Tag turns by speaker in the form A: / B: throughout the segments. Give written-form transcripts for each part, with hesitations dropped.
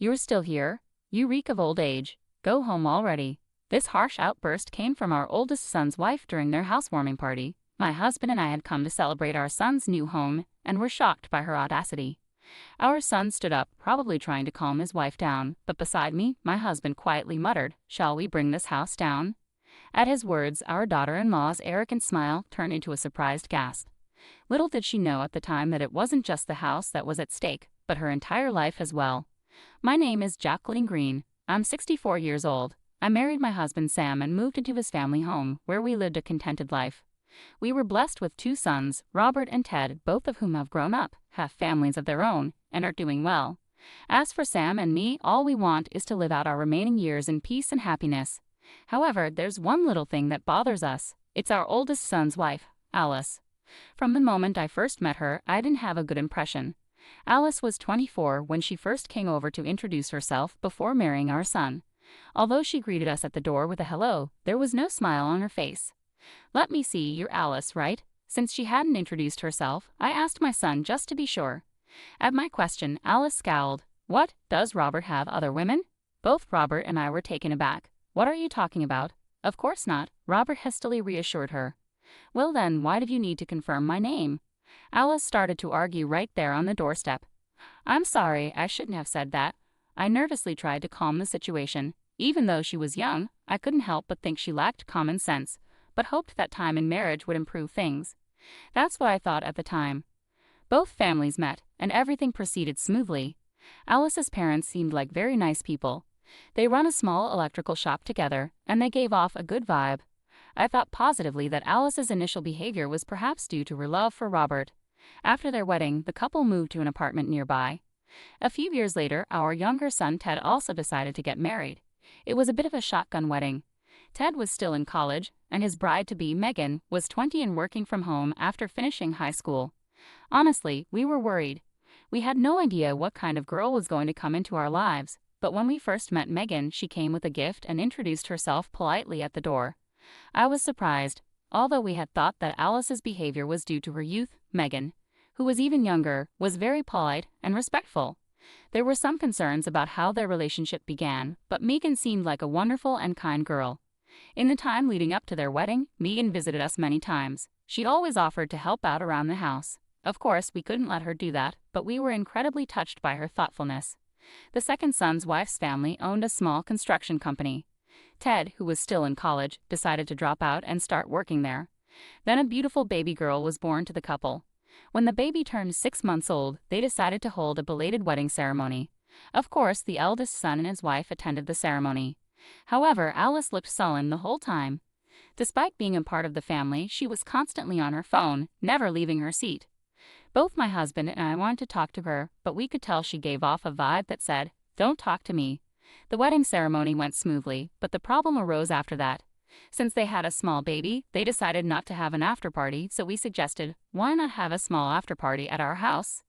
A: You're still here? You reek of old age. Go home already." This harsh outburst came from our oldest son's wife during their housewarming party. My husband and I had come to celebrate our son's new home and were shocked by her audacity. Our son stood up, probably trying to calm his wife down, but beside me, my husband quietly muttered, "Shall we bring this house down?" At his words, our daughter-in-law's arrogant smile turned into a surprised gasp. Little did she know at the time that it wasn't just the house that was at stake, but her entire life as well. My name is Jacqueline Green. I'm 64 years old. I married my husband Sam and moved into his family home, where we lived a contented life. We were blessed with 2 sons, Robert and Ted, both of whom have grown up, have families of their own, and are doing well. As for Sam and me, all we want is to live out our remaining years in peace and happiness. However, there's one little thing that bothers us. It's our oldest son's wife, Alice. From the moment I first met her, I didn't have a good impression. Alice was 24 when she first came over to introduce herself before marrying our son. Although she greeted us at the door with a hello, there was no smile on her face. "Let me see, you're Alice, right?" Since she hadn't introduced herself, I asked my son just to be sure. At my question, Alice scowled. "What, does Robert have other women?" Both Robert and I were taken aback. "What are you talking about?" "Of course not," Robert hastily reassured her. "Well then, why did you need to confirm my name?" Alice started to argue right there on the doorstep. "I'm sorry, I shouldn't have said that." I nervously tried to calm the situation. Even though she was young, I couldn't help but think she lacked common sense, but hoped that time in marriage would improve things. That's what I thought at the time. Both families met, and everything proceeded smoothly. Alice's parents seemed like very nice people. They run a small electrical shop together, and they gave off a good vibe. I thought positively that Alice's initial behavior was perhaps due to her love for Robert. After their wedding, the couple moved to an apartment nearby. A few years later, our younger son Ted also decided to get married. It was a bit of a shotgun wedding. Ted was still in college, and his bride-to-be, Megan, was 20 and working from home after finishing high school. Honestly, we were worried. We had no idea what kind of girl was going to come into our lives, but when we first met Megan, she came with a gift and introduced herself politely at the door. I was surprised. Although we had thought that Alice's behavior was due to her youth, Megan, who was even younger, was very polite and respectful. There were some concerns about how their relationship began, but Megan seemed like a wonderful and kind girl. In the time leading up to their wedding, Megan visited us many times. She always offered to help out around the house. Of course, we couldn't let her do that, but we were incredibly touched by her thoughtfulness. The second son's wife's family owned a small construction company. Ted, who was still in college, decided to drop out and start working there. Then a beautiful baby girl was born to the couple. When the baby turned 6 months old, they decided to hold a belated wedding ceremony. Of course, the eldest son and his wife attended the ceremony. However, Alice looked sullen the whole time. Despite being a part of the family, she was constantly on her phone, never leaving her seat. Both my husband and I wanted to talk to her, but we could tell she gave off a vibe that said, "Don't talk to me." The wedding ceremony went smoothly, but the problem arose after that. Since they had a small baby, they decided not to have an after-party, so we suggested, why not have a small after-party at our house?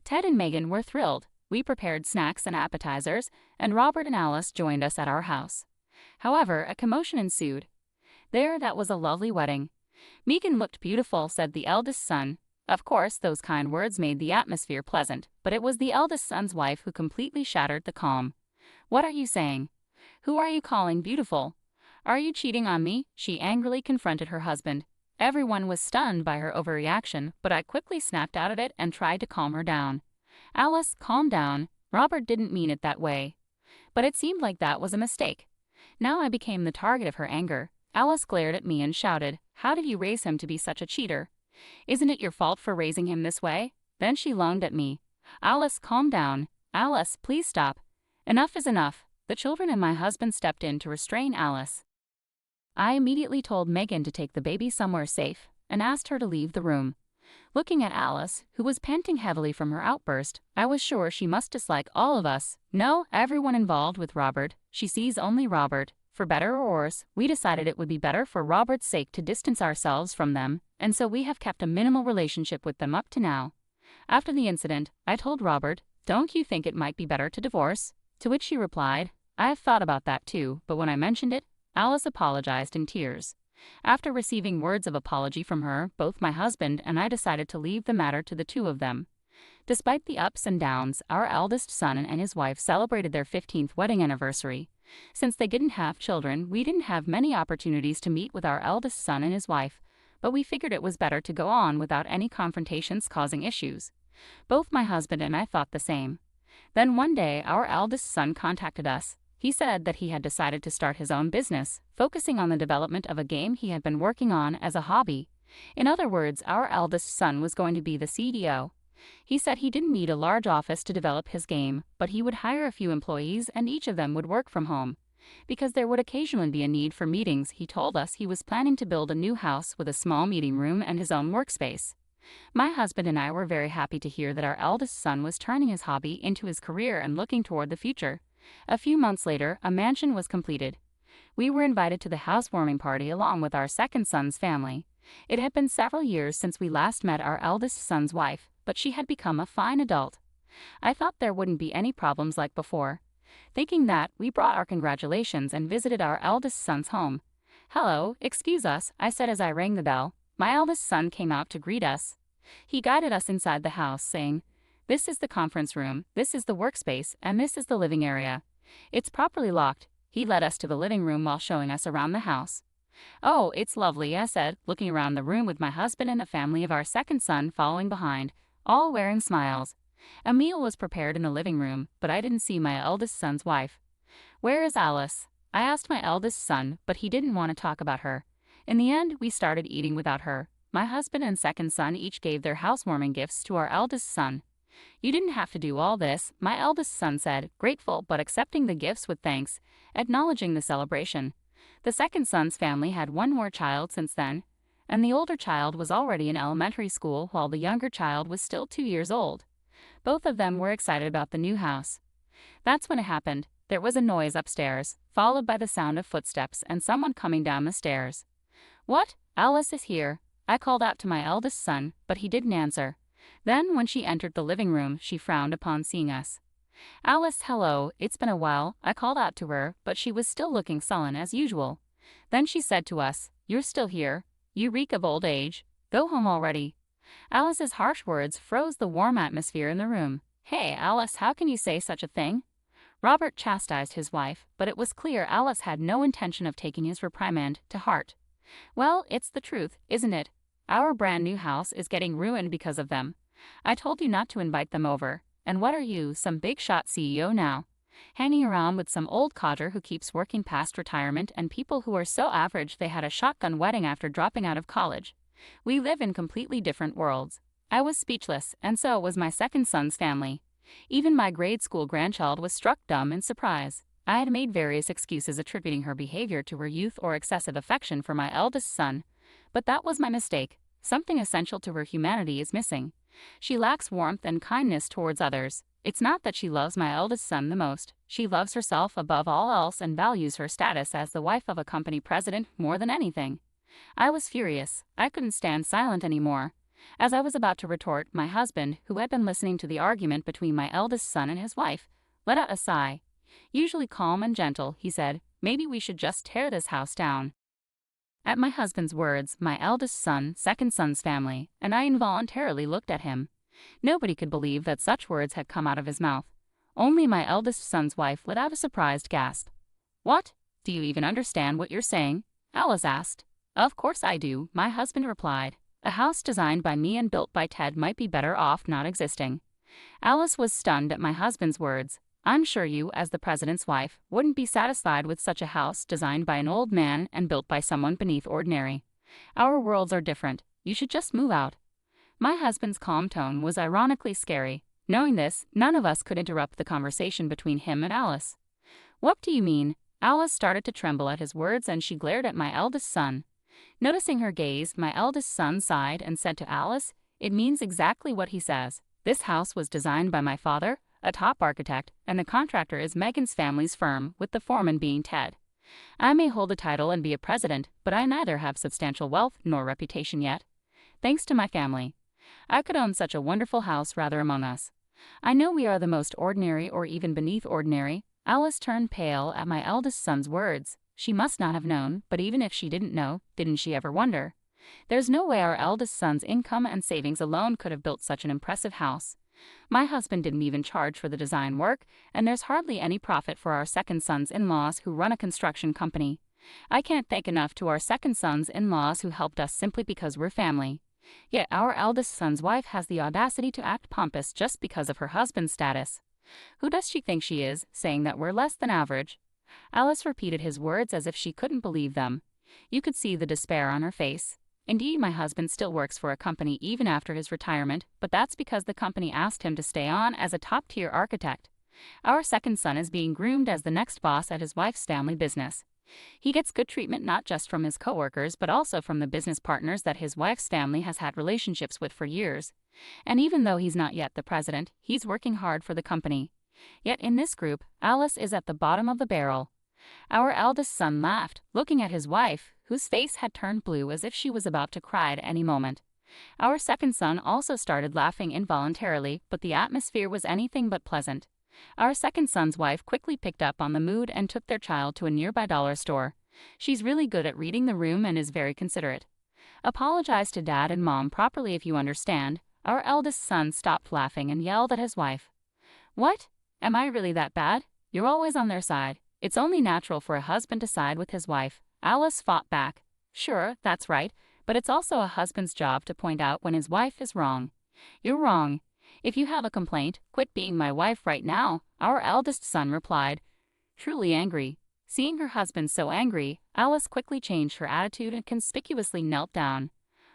A: Ted and Megan were thrilled. We prepared snacks and appetizers, and Robert and Alice joined us at our house. However, a commotion ensued. That was a lovely wedding. "Megan looked beautiful," said the eldest son. Of course, those kind words made the atmosphere pleasant, but it was the eldest son's wife who completely shattered the calm. "What are you saying? Who are you calling beautiful? Are you cheating on me?" she angrily confronted her husband. Everyone was stunned by her overreaction, but I quickly snapped out of it and tried to calm her down. "Alice, calm down. Robert didn't mean it that way." But it seemed like that was a mistake. Now I became the target of her anger. Alice glared at me and shouted, "How did you raise him to be such a cheater? Isn't it your fault for raising him this way?" Then she lunged at me. "Alice, calm down. Alice, please stop. Enough is enough." The children and my husband stepped in to restrain Alice. I immediately told Megan to take the baby somewhere safe and asked her to leave the room. Looking at Alice, who was panting heavily from her outburst, I was sure she must dislike all of us. No, everyone involved with Robert. She sees only Robert. For better or worse, we decided it would be better for Robert's sake to distance ourselves from them, and so we have kept a minimal relationship with them up to now. After the incident, I told Robert, "Don't you think it might be better to divorce?" To which she replied, "I have thought about that too," but when I mentioned it, Alice apologized in tears. After receiving words of apology from her, both my husband and I decided to leave the matter to the two of them. Despite the ups and downs, our eldest son and his wife celebrated their 15th wedding anniversary. Since they didn't have children, we didn't have many opportunities to meet with our eldest son and his wife, but we figured it was better to go on without any confrontations causing issues. Both my husband and I thought the same. Then one day, our eldest son contacted us. He said that he had decided to start his own business, focusing on the development of a game he had been working on as a hobby. In other words, our eldest son was going to be the CEO. He said he didn't need a large office to develop his game, but he would hire a few employees and each of them would work from home. Because there would occasionally be a need for meetings, he told us he was planning to build a new house with a small meeting room and his own workspace. My husband and I were very happy to hear that our eldest son was turning his hobby into his career and looking toward the future. A few months later, a mansion was completed. We were invited to the housewarming party along with our second son's family. It had been several years since we last met our eldest son's wife, but she had become a fine adult. I thought there wouldn't be any problems like before. Thinking that, we brought our congratulations and visited our eldest son's home. "Hello, excuse us," I said as I rang the bell. My eldest son came out to greet us. He guided us inside the house, saying, "This is the conference room, this is the workspace, and this is the living area. It's properly locked." He led us to the living room while showing us around the house. "Oh, it's lovely," I said, looking around the room with my husband and the family of our second son following behind, all wearing smiles. A meal was prepared in the living room, but I didn't see my eldest son's wife. "Where is Alice?" I asked my eldest son, but he didn't want to talk about her. In the end, we started eating without her. My husband and second son each gave their housewarming gifts to our eldest son. "You didn't have to do all this," my eldest son said, grateful but accepting the gifts with thanks, acknowledging the celebration. The second son's family had one more child since then, and the older child was already in elementary school while the younger child was still 2 years old. Both of them were excited about the new house. That's when it happened. There was a noise upstairs, followed by the sound of footsteps and someone coming down the stairs. "What? Alice is here," I called out to my eldest son, but he didn't answer. Then, when she entered the living room, she frowned upon seeing us. "Alice, hello, it's been a while," I called out to her, but she was still looking sullen as usual. Then she said to us, "You're still here. You reek of old age. Go home already." Alice's harsh words froze the warm atmosphere in the room. "Hey, Alice, how can you say such a thing?" Robert chastised his wife, but it was clear Alice had no intention of taking his reprimand to heart. "Well, it's the truth, isn't it? Our brand new house is getting ruined because of them. I told you not to invite them over. And what are you, some big shot CEO now? Hanging around with some old codger who keeps working past retirement and people who are so average they had a shotgun wedding after dropping out of college. We live in completely different worlds." I was speechless, and so was my second son's family. Even my grade school grandchild was struck dumb in surprise. I had made various excuses attributing her behavior to her youth or excessive affection for my eldest son. But that was my mistake. Something essential to her humanity is missing. She lacks warmth and kindness towards others. It's not that she loves my eldest son the most. She loves herself above all else and values her status as the wife of a company president more than anything. I was furious. I couldn't stand silent anymore. As I was about to retort, my husband, who had been listening to the argument between my eldest son and his wife, let out a sigh. Usually calm and gentle, he said, "Maybe we should just tear this house down." At my husband's words, my eldest son, second son's family, and I involuntarily looked at him. Nobody could believe that such words had come out of his mouth. Only my eldest son's wife let out a surprised gasp. "What? Do you even understand what you're saying?" Alice asked. "Of course I do," my husband replied. "A house designed by me and built by Ted might be better off not existing." Alice was stunned at my husband's words. "I'm sure you, as the president's wife, wouldn't be satisfied with such a house designed by an old man and built by someone beneath ordinary. Our worlds are different. You should just move out." My husband's calm tone was ironically scary. Knowing this, none of us could interrupt the conversation between him and Alice. "What do you mean?" Alice started to tremble at his words and she glared at my eldest son. Noticing her gaze, my eldest son sighed and said to Alice, "It means exactly what he says. This house was designed by my father, a top architect, and the contractor is Megan's family's firm, with the foreman being Ted. I may hold a title and be a president, but I neither have substantial wealth nor reputation yet. Thanks to my family. I could own such a wonderful house rather among us. I know we are the most ordinary or even beneath ordinary." Alice turned pale at my eldest son's words. She must not have known, but even if she didn't know, didn't she ever wonder? There's no way our eldest son's income and savings alone could have built such an impressive house. My husband didn't even charge for the design work, and there's hardly any profit for our second son's in-laws who run a construction company. I can't thank enough to our second son's in-laws who helped us simply because we're family. Yet our eldest son's wife has the audacity to act pompous just because of her husband's status. Who does she think she is, saying that we're less than average? Alice repeated his words as if she couldn't believe them. You could see the despair on her face. Indeed, my husband still works for a company even after his retirement, but that's because the company asked him to stay on as a top-tier architect. Our second son is being groomed as the next boss at his wife's family business. He gets good treatment not just from his coworkers but also from the business partners that his wife's family has had relationships with for years. And even though he's not yet the president, he's working hard for the company. Yet in this group, Alice is at the bottom of the barrel. Our eldest son laughed, looking at his wife, whose face had turned blue as if she was about to cry at any moment. Our second son also started laughing involuntarily, but the atmosphere was anything but pleasant. Our second son's wife quickly picked up on the mood and took their child to a nearby dollar store. She's really good at reading the room and is very considerate. Apologize to Dad and Mom properly if you understand. Our eldest son stopped laughing and yelled at his wife. What? Am I really that bad? You're always on their side. It's only natural for a husband to side with his wife. Alice fought back. Sure, that's right, but it's also a husband's job to point out when his wife is wrong. You're wrong. If you have a complaint, quit being my wife right now, our eldest son replied, truly angry. Seeing her husband so angry, Alice quickly changed her attitude and conspicuously knelt down.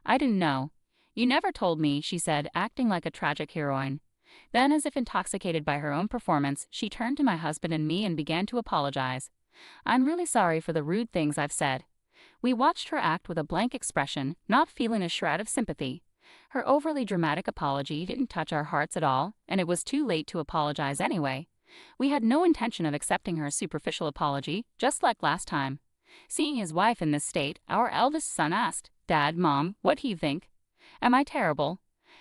A: I didn't know. You never told me, she said, acting like a tragic heroine. Then, as if intoxicated by her own performance, she turned to my husband and me and began to apologize. I'm really sorry for the rude things I've said. We watched her act with a blank expression, not feeling a shred of sympathy. Her overly dramatic apology didn't touch our hearts at all, and it was too late to apologize anyway. We had no intention of accepting her superficial apology, just like last time. Seeing his wife in this state, our eldest son asked, Dad, Mom, what do you think? Am I terrible?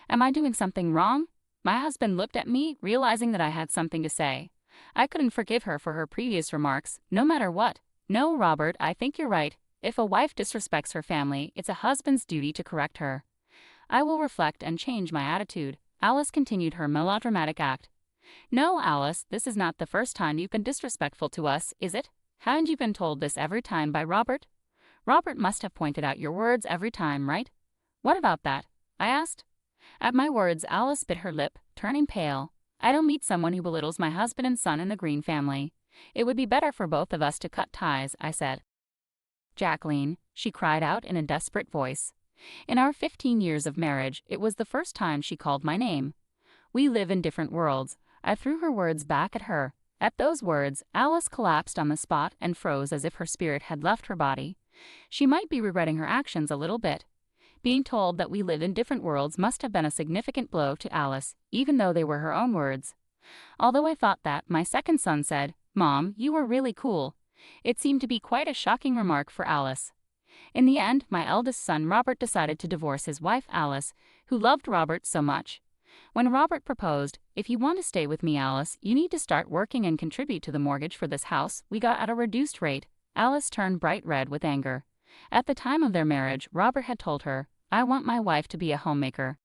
A: Am I doing something wrong? My husband looked at me, realizing that I had something to say. I couldn't forgive her for her previous remarks, no matter what. No, Robert, I think you're right. If a wife disrespects her family, it's a husband's duty to correct her. I will reflect and change my attitude. Alice continued her melodramatic act. No, Alice, this is not the first time you've been disrespectful to us, is it? Haven't you been told this every time by Robert? Robert must have pointed out your words every time, right? What about that? I asked. At my words, Alice bit her lip, turning pale. I don't meet someone who belittles my husband and son in the Green family. It would be better for both of us to cut ties, I said. Jacqueline, she cried out in a desperate voice. In our 15 years of marriage, it was the first time she called my name. We live in different worlds. I threw her words back at her. At those words, Alice collapsed on the spot and froze as if her spirit had left her body. She might be regretting her actions a little bit. Being told that we live in different worlds must have been a significant blow to Alice, even though they were her own words. Although I thought that, my second son said, Mom, you were really cool. It seemed to be quite a shocking remark for Alice. In the end, my eldest son Robert decided to divorce his wife Alice, who loved Robert so much. When Robert proposed, if you want to stay with me, Alice, you need to start working and contribute to the mortgage for this house we got at a reduced rate, Alice turned bright red with anger. At the time of their marriage, Robert had told her, I want my wife to be a homemaker.